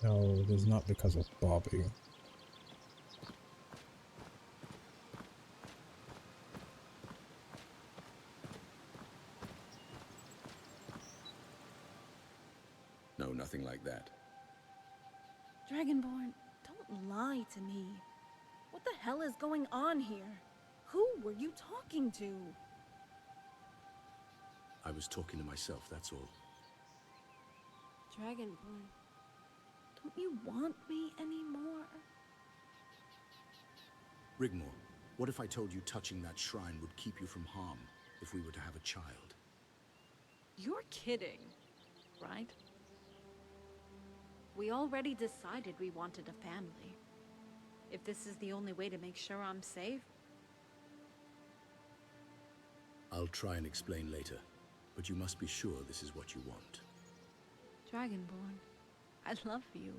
No, it is not because of Bobby. No, nothing like that. Dragonborn, don't lie to me. What the hell is going on here? Who were you talking to? I was talking to myself, that's all. Dragonborn, don't you want me anymore? Rigmor, what if I told you touching that shrine would keep you from harm if we were to have a child? You're kidding, right? We already decided we wanted a family. If this is the only way to make sure I'm safe... I'll try and explain later, but you must be sure this is what you want. Dragonborn, I love you.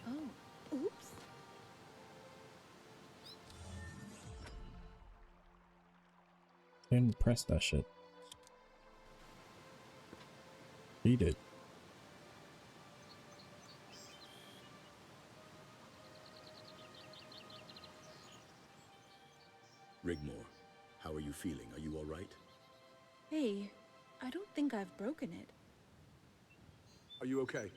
Oh, oops. Didn't press that shit. He did. Rigmor, how are you feeling? Are you all right? Hey, I don't think I've broken it. Are you okay?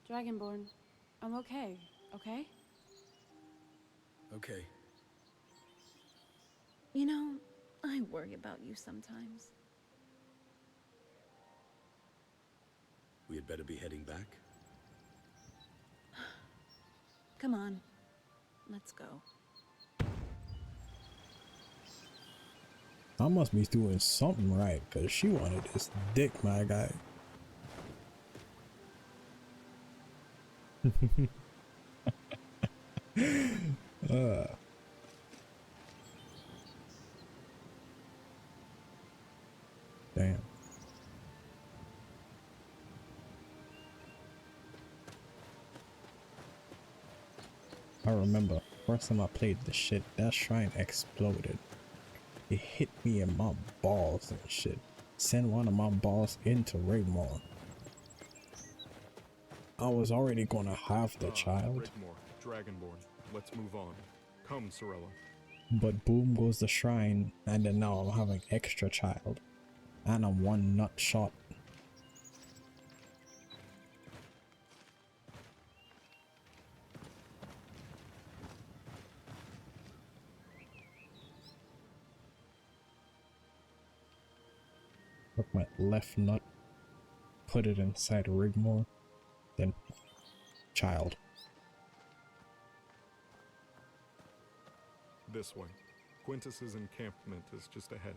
Dragonborn, I'm okay, okay? Okay. You know, I worry about you sometimes. We had better be heading back. Come on, let's go. I must be doing something right, because she wanted this dick, my guy. Damn. I remember first time I played this shit, that shrine exploded. It hit me in my balls and shit. Send one of my balls into Rigmor. I was already gonna have the child. Rigmor, Dragonborn, let's move on. Come, Sorella. But boom goes the shrine, and then now I'm having extra child. And I'm one nut shot. Took my left nut, put it inside Rigmor, then child. This way. Quintus's encampment is just ahead.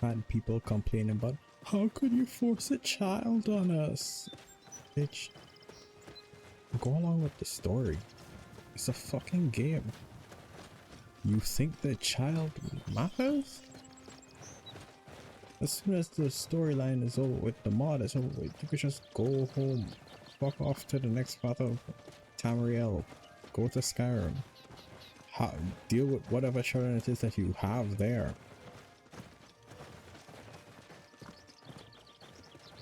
Had people complaining about, how could you force a child on us? Bitch. Go along with the story. It's a fucking game. You think the child matters? As soon as the storyline is over with, the mod is over with, you could just go home. Fuck off to the next part of Tamriel. Go to Skyrim. Deal with whatever children it is that you have there.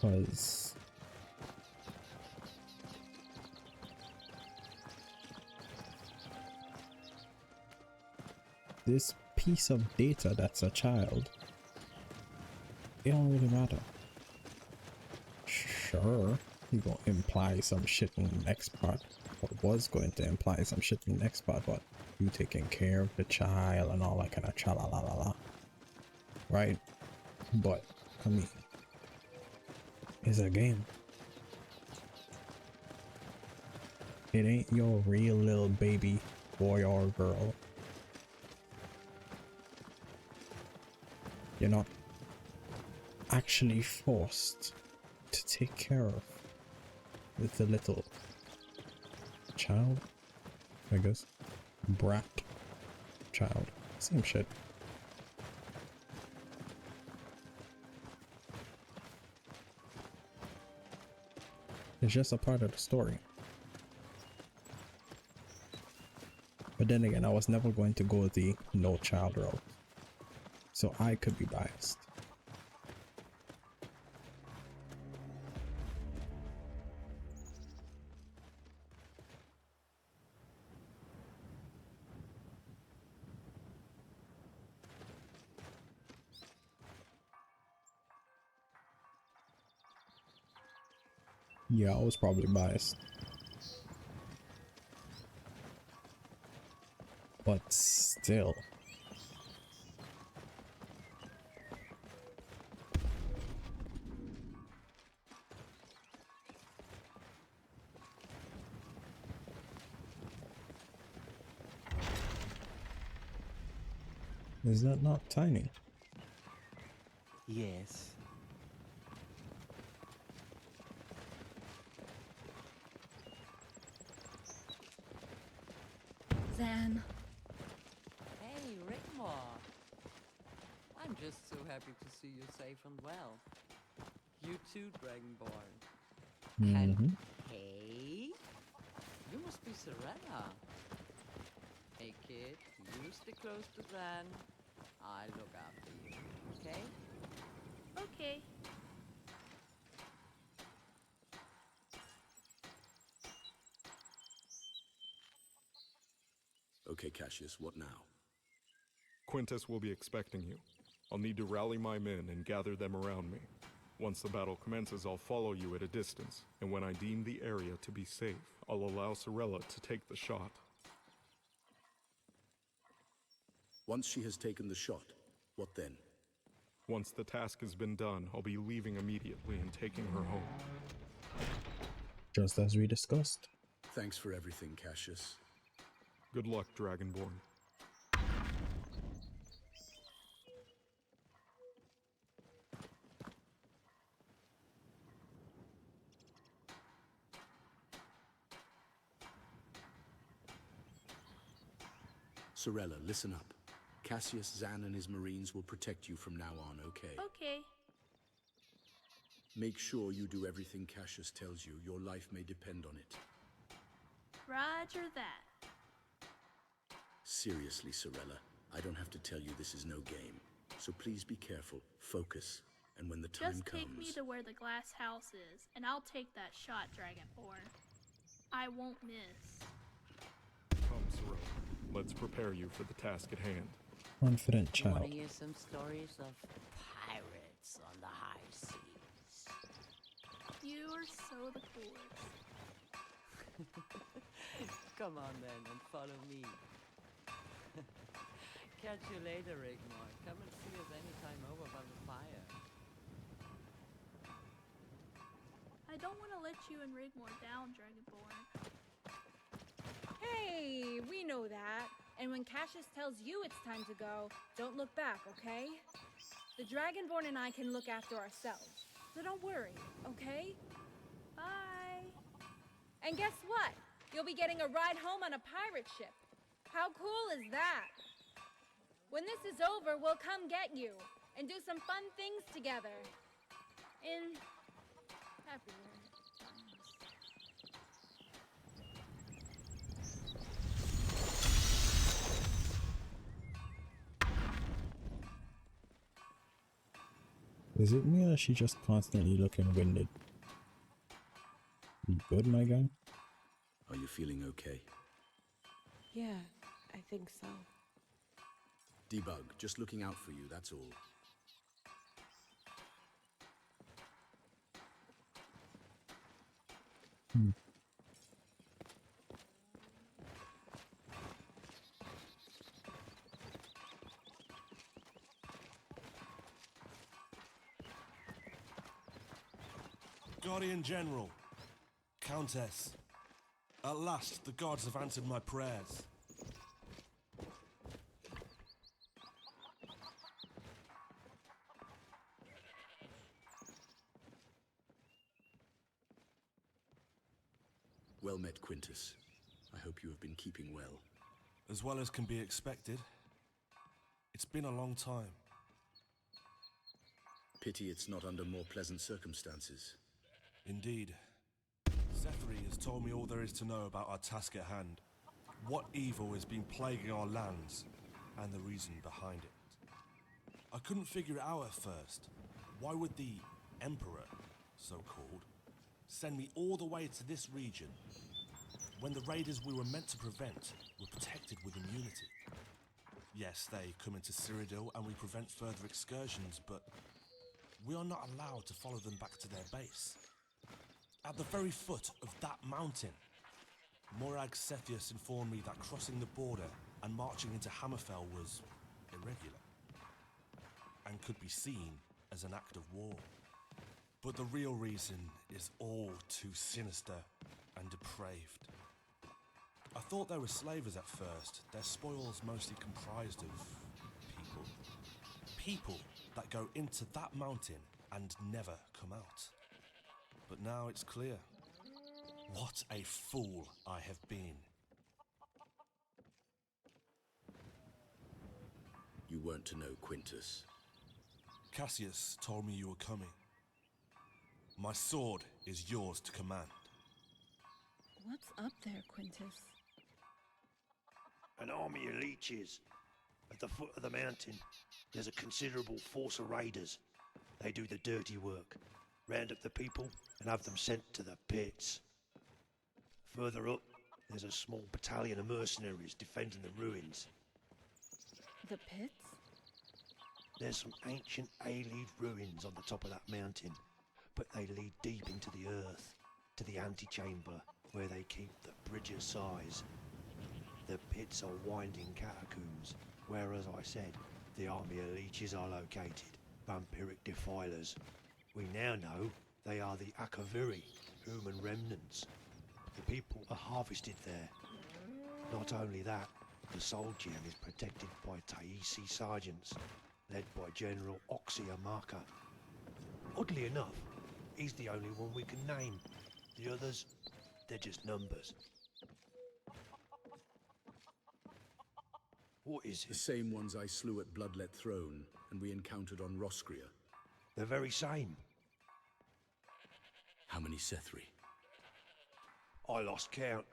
Because this piece of data that's a child, it don't really matter. Sure, you gonna imply some shit in the next part, or was going to imply some shit in the next part, but you taking care of the child and all that kind of cha la la la la, right? But I mean, it's a game. It ain't your real little baby boy or girl. You're not actually forced to take care of with the little child, I guess. Brat child. Same shit. It's just a part of the story. But then again, I was never going to go the no child route. So I could be biased. Yeah, I was probably biased. But still. Is that not tiny? Yes. Zan. Hey, Rickmore. I'm just so happy to see you safe and well. You too, Dragonborn. And hey, you must be Serena. Hey kid, you stay close to Zan. I'll look after you, okay? Okay. Okay, Cassius, what now? Quintus will be expecting you. I'll need to rally my men and gather them around me. Once the battle commences, I'll follow you at a distance, and when I deem the area to be safe, I'll allow Sorella to take the shot. Once she has taken the shot, what then? Once the task has been done, I'll be leaving immediately and taking her home. Just as we discussed. Thanks for everything, Cassius. Good luck, Dragonborn. Sorella, listen up. Cassius, Zan, and his marines will protect you from now on, okay? Okay. Make sure you do everything Cassius tells you. Your life may depend on it. Roger that. Seriously, Sorella, I don't have to tell you this is no game. So please be careful, focus, and when the time Just comes... take me to where the glass house is, and I'll take that shot, Dragonborn. I won't miss. Come, Sorella. Let's prepare you for the task at hand. Confident You want child. to hear some stories of pirates on the high seas? You are so the coolest. Come on then and follow me. Catch you later, Rigmor. Come and see us anytime over by the fire. I don't want to let you and Rigmor down, Dragonborn. Hey, we know that. And when Cassius tells you it's time to go, don't look back, okay? The Dragonborn and I can look after ourselves. So don't worry, okay? Bye. And guess what? You'll be getting a ride home on a pirate ship. How cool is that? When this is over, we'll come get you and do some fun things together. In happier times. Is it me or is she just constantly looking winded? You good, my guy? Are you feeling okay? Yeah, I think so. Debug, just looking out for you, that's all. Guardian General, Countess, at last the gods have answered my prayers. Well met, Quintus. I hope you have been keeping well. As well as can be expected. It's been a long time. Pity it's not under more pleasant circumstances. Indeed. Sethri has told me all there is to know about our task at hand, what evil has been plaguing our lands, and the reason behind it. I couldn't figure it out at first. Why would the Emperor, so-called, send me all the way to this region when the raiders we were meant to prevent were protected with immunity? Yes, they come into Cyrodiil and we prevent further excursions, but we are not allowed to follow them back to their base. At the very foot of that mountain, Morag Sethius informed me that crossing the border and marching into Hammerfell was irregular and could be seen as an act of war. But the real reason is all too sinister and depraved. I thought they were slavers at first, their spoils mostly comprised of people. People that go into that mountain and never come out. But now it's clear. What a fool I have been. You weren't to know, Quintus. Cassius told me you were coming. My sword is yours to command. What's up there, Quintus? An army of leeches. At the foot of the mountain, there's a considerable force of raiders. They do the dirty work, round up the people and have them sent to the pits. Further up, there's a small battalion of mercenaries defending the ruins. The pits? There's some ancient Aelid ruins on the top of that mountain, but they lead deep into the earth, to the antechamber, where they keep the Bridge of Sighs. The pits are winding catacombs, where, as I said, the army of leeches are located, vampiric defilers. We now know they are the Akaviri, human remnants. The people are harvested there. Not only that, the Soul Gem is protected by Taisi sergeants, led by General Oxyamaka. Oddly enough, he's the only one we can name. The others, they're just numbers. What is The it? same ones I slew at Bloodlet Throne and we encountered on Roscria. The very same. How many Sethri? I lost count.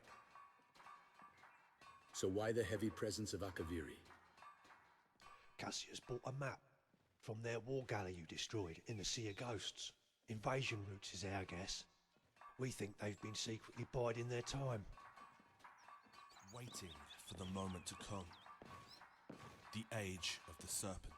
So why the heavy presence of Akaviri? Cassius bought a map from their war galley you destroyed in the Sea of Ghosts. Invasion routes is our guess. We think they've been secretly biding their time. Waiting for the moment to come. The Age of the Serpent.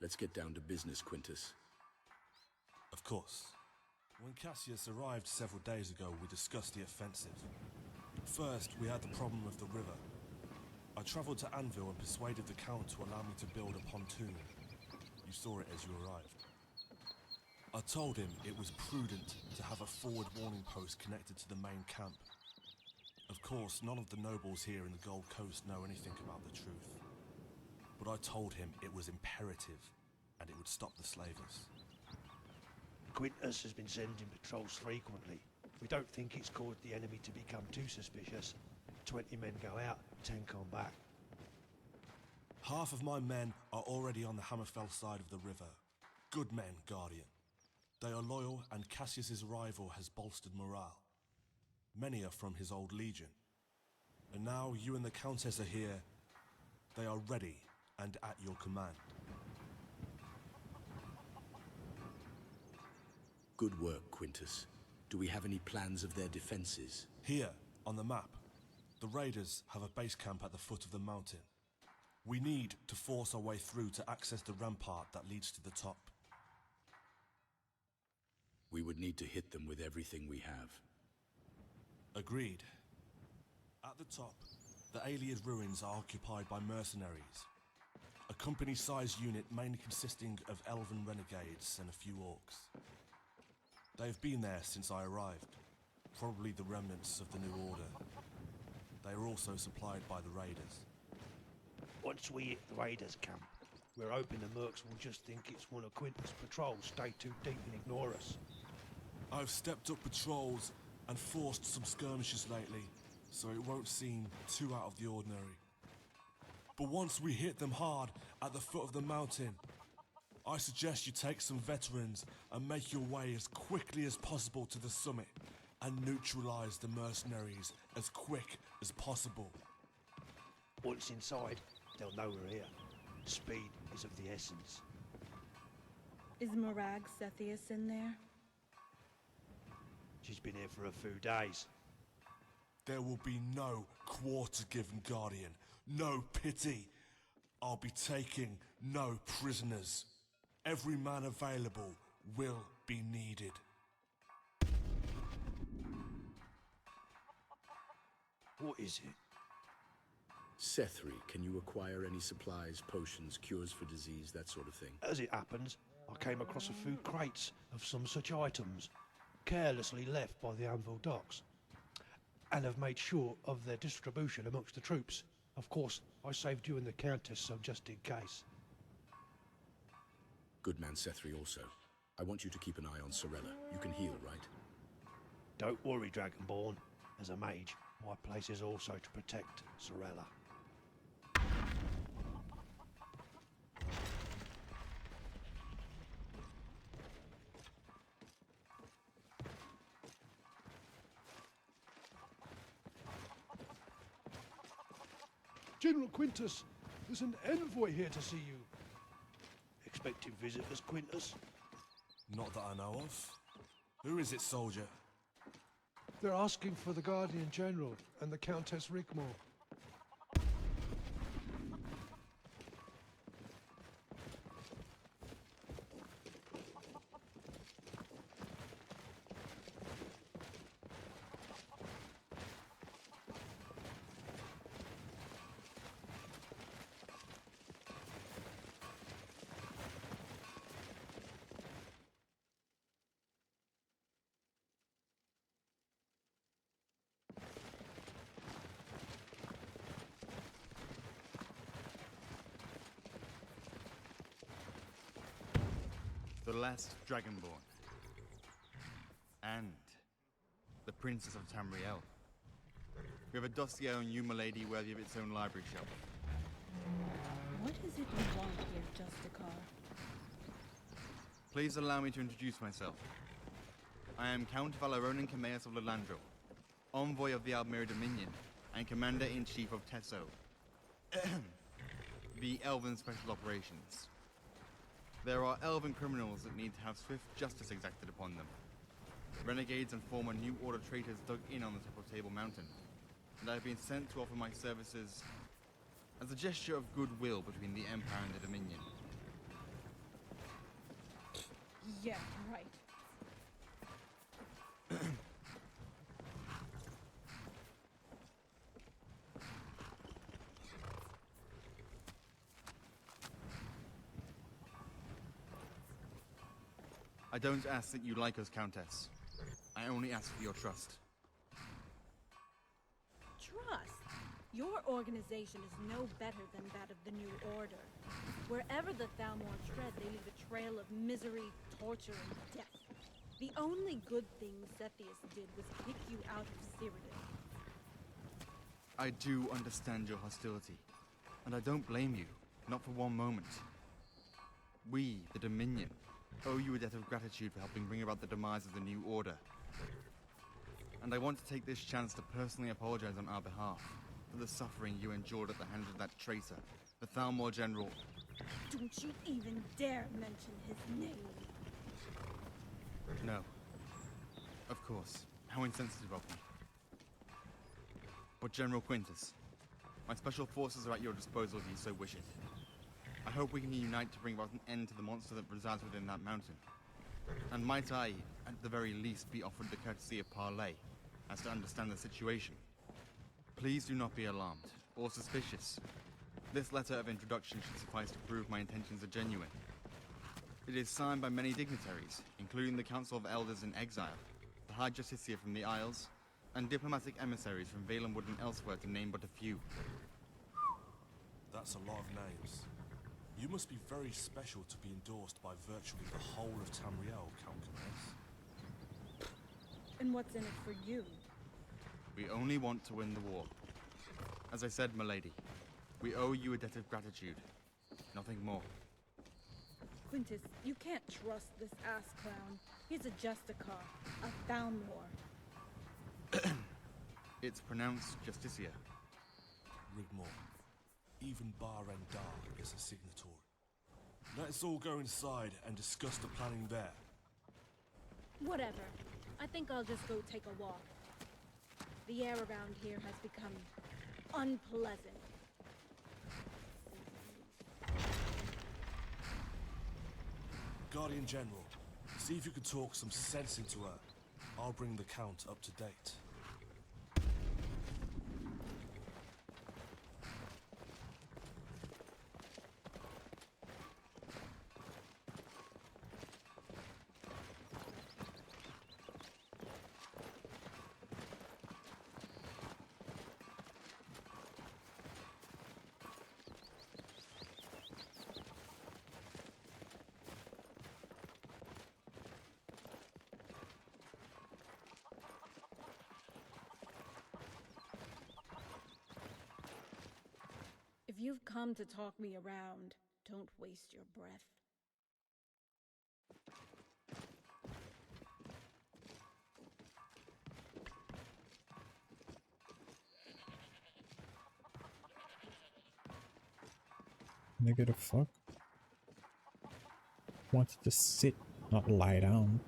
Let's get down to business, Quintus. Of course. When Cassius arrived several days ago, we discussed the offensive. First, we had the problem of the river. I travelled to Anvil and persuaded the Count to allow me to build a pontoon. You saw it as you arrived. I told him it was prudent to have a forward warning post connected to the main camp. Of course, none of the nobles here in the Gold Coast know anything about the truth. But I told him it was imperative, and it would stop the slavers. Quintus has been sending patrols frequently. We don't think it's caused the enemy to become too suspicious. 20 men go out, 10 come back. Half of my men are already on the Hammerfell side of the river. Good men, Guardian. They are loyal, and Cassius's arrival has bolstered morale. Many are from his old legion. And now you and the Countess are here. They are ready and at your command. Good work, Quintus. Do we have any plans of their defenses? Here, on the map, the raiders have a base camp at the foot of the mountain. We need to force our way through to access the rampart that leads to the top. We would need to hit them with everything we have. Agreed. At the top, the Aeliad ruins are occupied by mercenaries. A company-sized unit mainly consisting of elven renegades and a few orcs. They've been there since I arrived, probably the remnants of the New Order. They are also supplied by the raiders. Once we hit the raiders' camp, we're hoping the mercs will just think it's one of Quintus' patrols, stay too deep and ignore us. I've stepped up patrols and forced some skirmishes lately, so it won't seem too out of the ordinary. But once we hit them hard at the foot of the mountain, I suggest you take some veterans and make your way as quickly as possible to the summit and neutralize the mercenaries as quick as possible. Once inside, they'll know we're here. Speed is of the essence. Is Morag Sethius in there? She's been here for a few days. There will be no quarter-given guardian, no pity. I'll be taking no prisoners. Every man available will be needed. What is it? Sethri, can you acquire any supplies, potions, cures for disease, that sort of thing? As it happens, I came across a few crates of some such items, carelessly left by the Anvil docks, and have made sure of their distribution amongst the troops. Of course, I saved you and the Countess, so just in case. Good man Sethri also. I want you to keep an eye on Sorella. You can heal, right? Don't worry, Dragonborn. As a mage, my place is also to protect Sorella. General Quintus, there's an envoy here to see you. Expecting visitors, Quintus? Not that I know of. Who is it, soldier? They're asking for the Guardian General and the Countess Rickmore. The last Dragonborn. And the Princess of Tamriel. We have a dossier on you, milady, worthy of its own library shelf. What is it you want here, Justicar? Please allow me to introduce myself. I am Count Valeronan Cameus of Lelandro, envoy of the Almere Dominion, and Commander-in-Chief of Tesso, the Elven Special Operations. There are elven criminals that need to have swift justice exacted upon them. Renegades and former New Order traitors dug in on the top of Table Mountain, and I have been sent to offer my services as a gesture of goodwill between the Empire and the Dominion. Yeah, right. I don't ask that you like us, Countess. I only ask for your trust. Trust? Your organization is no better than that of the New Order. Wherever the Thalmor tread, they leave a trail of misery, torture, and death. The only good thing Sethius did was kick you out of Cyrodiil. I do understand your hostility, and I don't blame you, not for one moment. We, the Dominion, owe you a debt of gratitude for helping bring about the demise of the New Order. And I want to take this chance to personally apologize on our behalf for the suffering you endured at the hands of that traitor, the Thalmor General. Don't you even dare mention his name. No. Of course. How insensitive of me. But General Quintus, my special forces are at your disposal if you so wish it. I hope we can unite to bring about an end to the monster that resides within that mountain. And might I, at the very least, be offered the courtesy of parley, as to understand the situation. Please do not be alarmed, or suspicious. This letter of introduction should suffice to prove my intentions are genuine. It is signed by many dignitaries, including the Council of Elders in Exile, the High Justiciar from the Isles, and diplomatic emissaries from Valenwood and elsewhere, to name but a few. That's a lot of names. You must be very special to be endorsed by virtually the whole of Tamriel, Count Cameus. And what's in it for you? We only want to win the war. As I said, milady, We owe you a debt of gratitude. Nothing more. Quintus, you can't trust this ass clown. He's a Justicar, a Thalmor. It's pronounced Justicia. Rigmore. Even Barendar is a signatory. Let's all go inside and discuss the planning there. Whatever. I think I'll just go take a walk. The air around here has become unpleasant. Guardian General, see if you can talk some sense into her. I'll bring the Count up to date. If you've come to talk me around, don't waste your breath. Nigga, the fuck? Wants to sit, not lie down.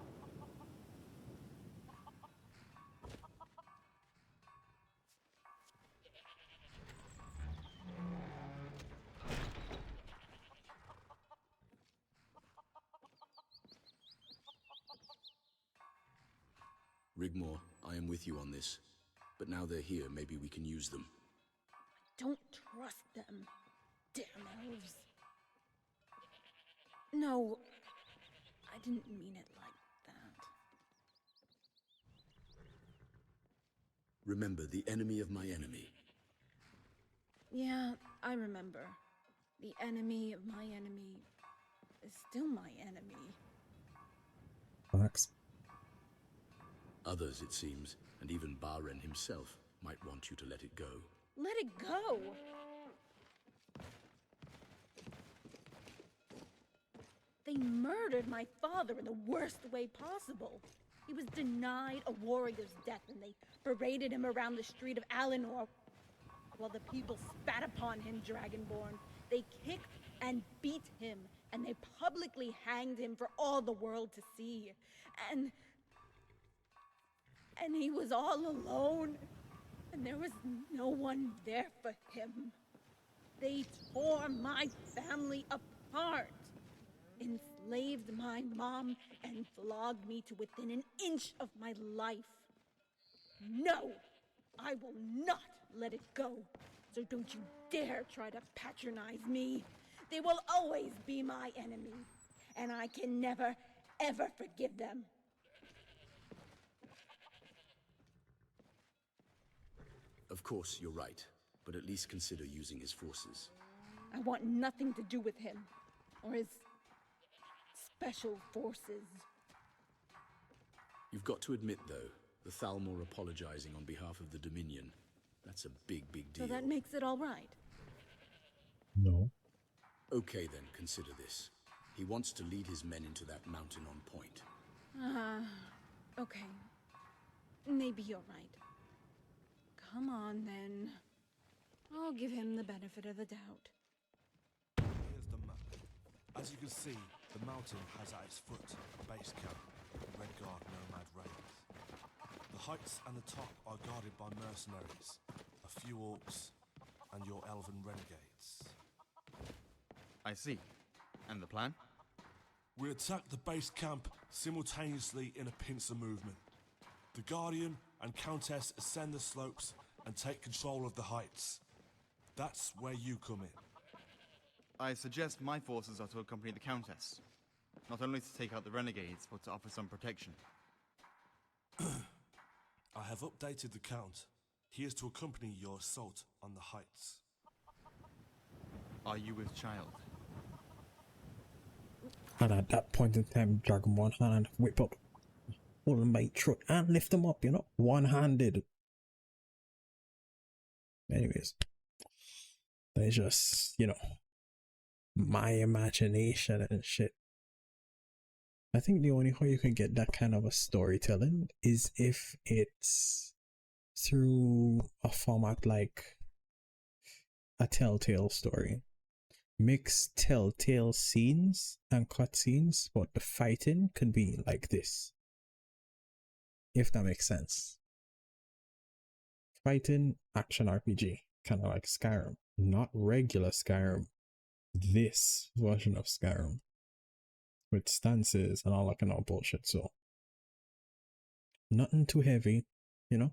Rigmore, I am with you on this. But now they're here, maybe we can use them. Don't trust them. Damn elves. No, I didn't mean it like that. Remember, the enemy of my enemy. Yeah, I remember. The enemy of my enemy is still my enemy. Facts. Others, it seems, and even Baren himself, might want you to let it go. Let it go! They murdered my father in the worst way possible. He was denied a warrior's death and they paraded him around the street of Alinor. While the people spat upon him, Dragonborn, they kicked and beat him, and they publicly hanged him for all the world to see. And he was all alone, and there was no one there for him. They tore my family apart, enslaved my mom, and flogged me to within an inch of my life. No, I will not let it go, so don't you dare try to patronize me. They will always be my enemy, and I can never, ever forgive them. Of course, you're right, but at least consider using his forces. I want nothing to do with him, or his special forces. You've got to admit, though, the Thalmor apologizing on behalf of the Dominion, that's a big, big deal. So that makes it all right. No. Okay, then, consider this. He wants to lead his men into that mountain on point. Okay. Maybe you're right. Come on, then. I'll give him the benefit of the doubt. Here's the map. As you can see, the mountain has at its foot a base camp, Redguard nomad raiders. The heights and the top are guarded by mercenaries, a few orcs, and your elven renegades. I see. And the plan? We attack the base camp simultaneously in a pincer movement. The Guardian and Countess ascend the slopes and take control of the heights. That's where you come in. I suggest my forces are to accompany the Countess. Not only to take out the renegades, but to offer some protection. I have updated the Count. He is to accompany your assault on the heights. Are you with child? And at that point in time, Dragonborn hand whip up all the mate truck and lift them up, you know, one-handed. Anyways. It's just, you know, my imagination and shit. I think the only way you can get that kind of a storytelling is if it's through a format like a telltale story. Mix telltale scenes and cutscenes, but the fighting could be like this. If that makes sense. Fighting action RPG, kind of like Skyrim. Not regular Skyrim. This version of Skyrim. With stances and all that kind of bullshit, so. Nothing too heavy, you know?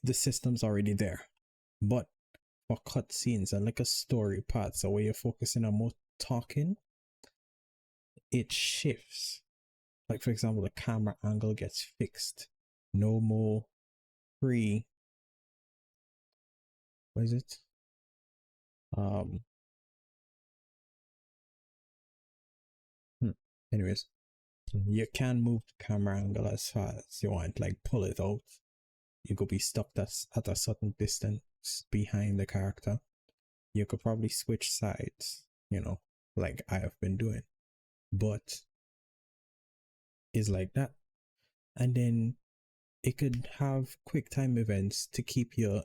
The system's already there. But for cutscenes and like a story part, so where you're focusing on more talking, it shifts. Like for example, the camera angle gets fixed. No more free. What is it? Anyways, you can move the camera angle as far as you want, like pull it out. You could be stuck at a certain distance behind the character. You could probably switch sides, you know, like I have been doing. But it's like that. And then it could have quick time events to keep your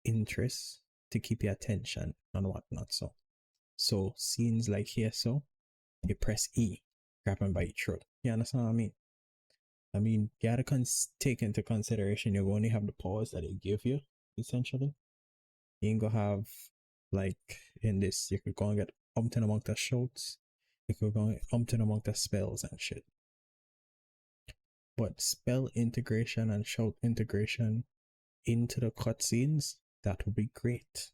interest, to keep your attention and whatnot. So scenes like here, so you press E, grab him by your throat. You understand what I mean? I mean, you gotta take into consideration you only have the powers that they give you, essentially. You ain't gonna have, like, in this, you could go and get umpteen amount of shouts, you could go and get umpteen amount of spells and shit. But spell integration and shout integration into the cutscenes, that would be great.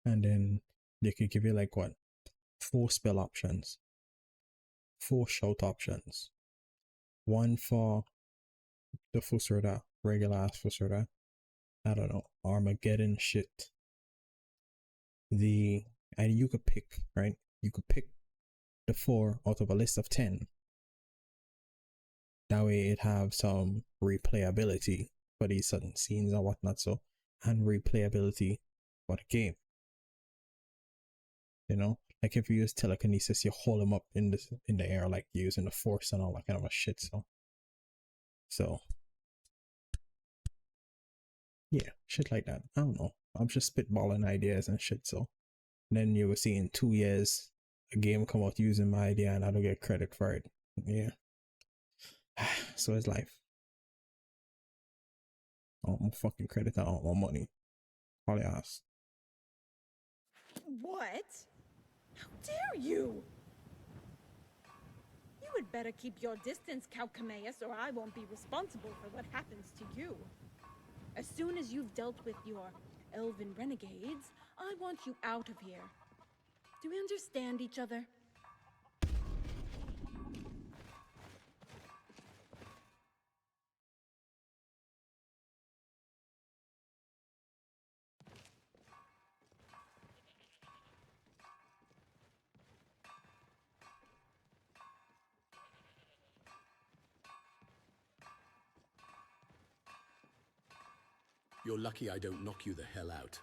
And then they could give you like what? 4 spell options, 4 shout options, 1 for the Fusroda, regular ass Fusroda, I don't know, Armageddon shit. And you could pick, right? You could pick the 4 out of a list of 10. That way it have some replayability for these certain scenes and whatnot, so, and replayability for the game. You know, like if you use telekinesis, you hold them up in the air, like using the force and all that kind of a shit. So yeah, shit like that. I don't know. I'm just spitballing ideas and shit. So then you will see in 2 years a game come out using my idea and I don't get credit for it. Yeah. So it's life. I want my fucking credit. I want my money. All you ask. What? How dare you? You would better keep your distance, Calcameus, or I won't be responsible for what happens to you. As soon as you've dealt with your elven renegades, I want you out of here. Do we understand each other? You're lucky I don't knock you the hell out.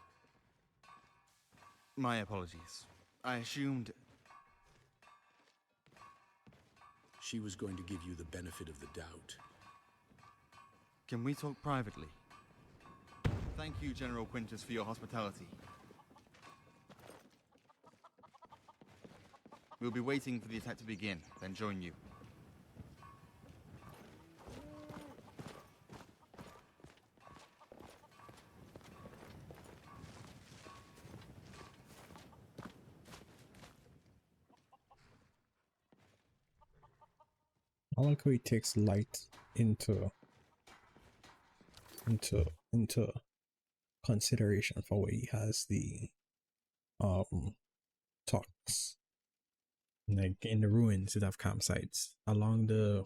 My apologies. I assumed... She was going to give you the benefit of the doubt. Can we talk privately? Thank you, General Quintus, for your hospitality. We'll be waiting for the attack to begin, then join you. I like how he takes light into consideration for where he has the talks. Like in the ruins, it have campsites along the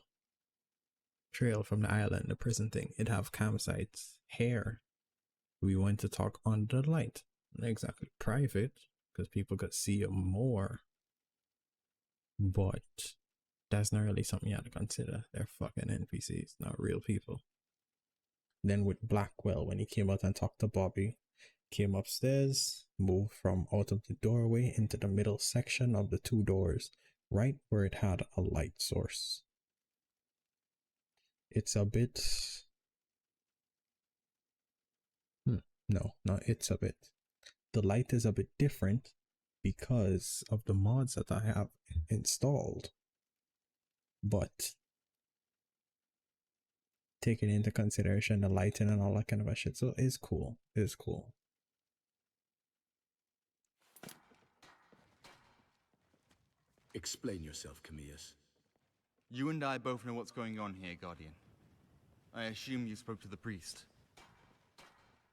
trail from the island, the prison thing. It have campsites. Here, we went to talk under the light, not exactly private, because people could see it more. But that's not really something you have to consider. They're fucking NPCs, not real people. Then with Blackwell, when he came out and talked to Bobby, came upstairs, moved from out of the doorway into the middle section of the two doors, right where it had a light source. It's a bit... No, not it's a bit. The light is a bit different because of the mods that I have installed. But taking into consideration the lighting and all that kind of a shit, so it's cool. It's cool. Explain yourself, Camillus. You and I both know what's going on here, Guardian. I assume you spoke to the priest.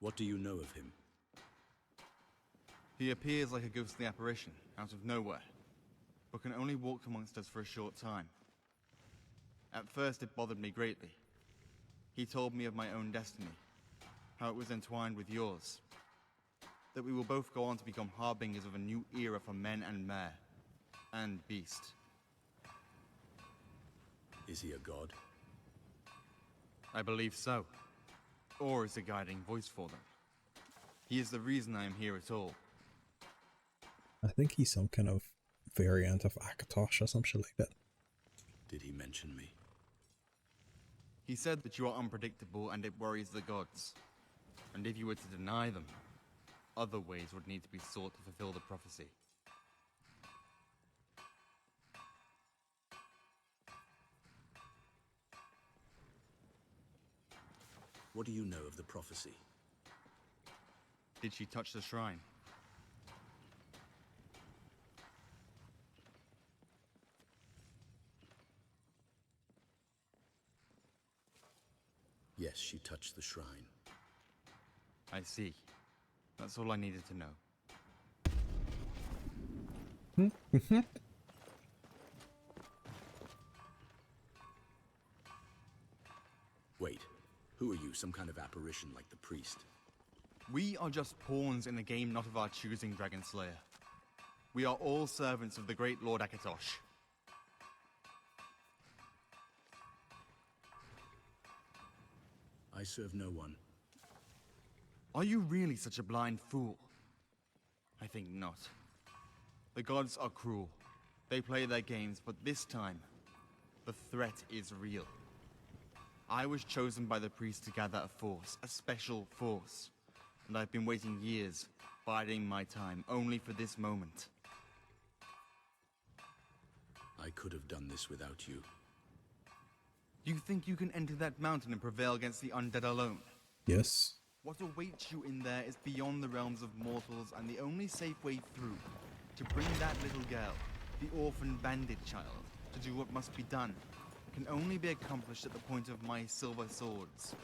What do you know of him? He appears like a ghostly apparition, out of nowhere, but can only walk amongst us for a short time. At first it bothered me greatly. He told me of my own destiny, how it was entwined with yours, that we will both go on to become harbingers of a new era for men and mare, and beast. Is he a god? I believe so. Or is a guiding voice for them. He is the reason I am here at all. I think he's some kind of variant of Akatosh or some shit like that. Did he mention me? He said that you are unpredictable and it worries the gods. And if you were to deny them, other ways would need to be sought to fulfill the prophecy. What do you know of the prophecy? Did she touch the shrine? Yes, she touched the shrine. I see. That's all I needed to know. Wait, who are you? Some kind of apparition like the priest? We are just pawns in a game not of our choosing, Dragon Slayer. We are all servants of the great Lord Akatosh. I serve no one. Are you really such a blind fool? I think not. The gods are cruel. They play their games, but this time, the threat is real. I was chosen by the priest to gather a force, a special force. And I've been waiting years, biding my time, only for this moment. I could have done this without you. You think you can enter that mountain and prevail against the undead alone? Yes. What awaits you in there is beyond the realms of mortals, and the only safe way through, to bring that little girl, the orphan bandit child, to do what must be done, can only be accomplished at the point of my silver swords.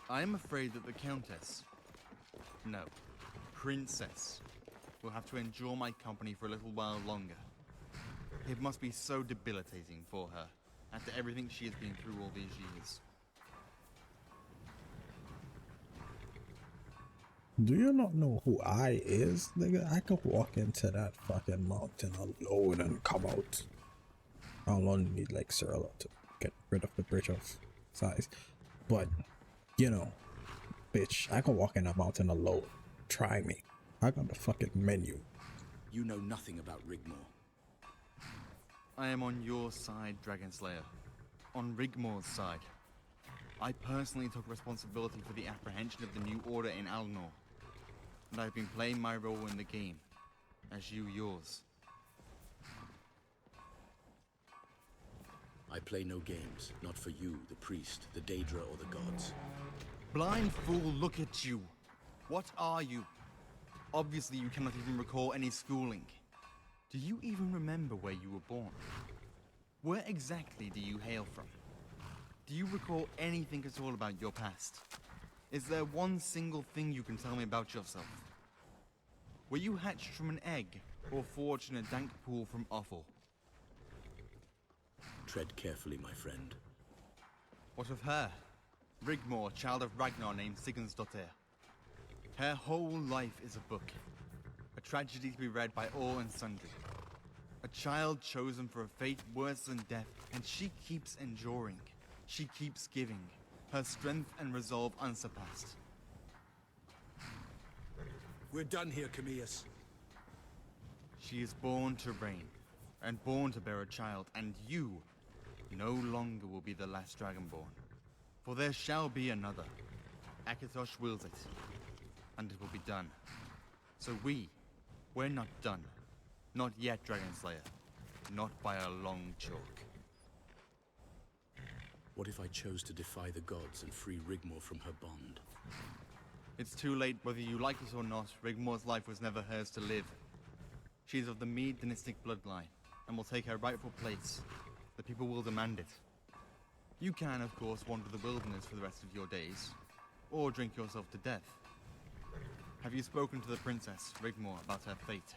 I am afraid that the Countess, no, Princess, will have to endure my company for a little while longer. It must be so debilitating for her, after everything she has been through all these years. Do you not know who I is, nigga? I could walk into that fucking mountain alone and come out. I'll only need like Cyril to get rid of the bridge of size. But, you know, bitch, I can walk in that mountain alone. Try me. I got the fucking menu. You know nothing about Rigmore. I am on your side, Dragon Slayer. On Rigmore's side. I personally took responsibility for the apprehension of the New Order in Alnor. And I've been playing my role in the game, as you yours. I play no games, not for you, the priest, the Daedra, or the gods. Blind fool, look at you. What are you? Obviously you cannot even recall any schooling. Do you even remember where you were born? Where exactly do you hail from? Do you recall anything at all about your past? Is there one single thing you can tell me about yourself? Were you hatched from an egg, or forged in a dank pool from offal? Tread carefully, my friend. What of her? Rigmore, child of Ragnar named Sigurdsdottir. Her whole life is a book. A tragedy to be read by all and sundry. A child chosen for a fate worse than death, and she keeps enduring. She keeps giving. her strength and resolve unsurpassed. We're done here, Camillus. She is born to reign, and born to bear a child, and you no longer will be the last Dragonborn. For there shall be another. Akatosh wills it, and it will be done. So we're not done. Not yet, Dragonslayer. Not by a long chalk. What if I chose to defy the gods and free Rigmor from her bond? It's too late. Whether you like it or not, Rigmor's life was never hers to live. She is of the Mead dynastic bloodline, and will take her rightful place. The people will demand it. You can, of course, wander the wilderness for the rest of your days, or drink yourself to death. Have you spoken to the princess, Rigmor, about her fate?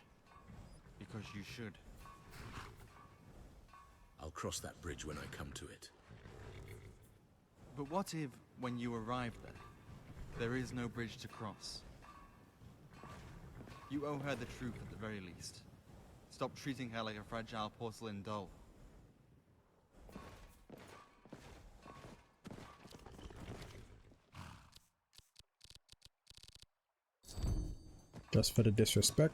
Because you should. I'll cross that bridge when I come to it. But what if, when you arrive there is no bridge to cross? You owe her the truth at the very least. Stop treating her like a fragile porcelain doll. Just for the disrespect.